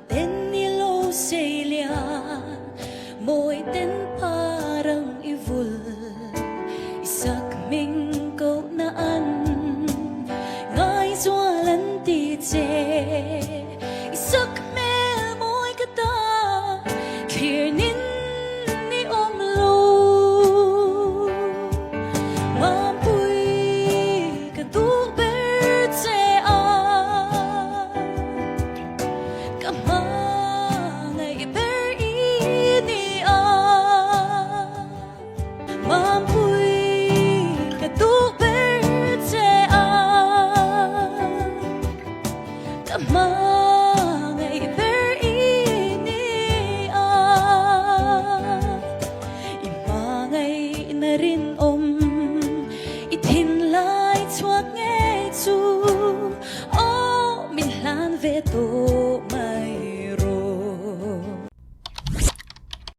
tên ni lo Celia mỗi tên parang ivul isak ming câu na an ngay zualan ti che isak mel mỗi kata clear nin ni om lo mampuy katu ber che a kamangay ber ini a mampuy katu ber che a kamangay ber ini a imangay na rin om itinlay chuak nghe chu o min lan ve to ma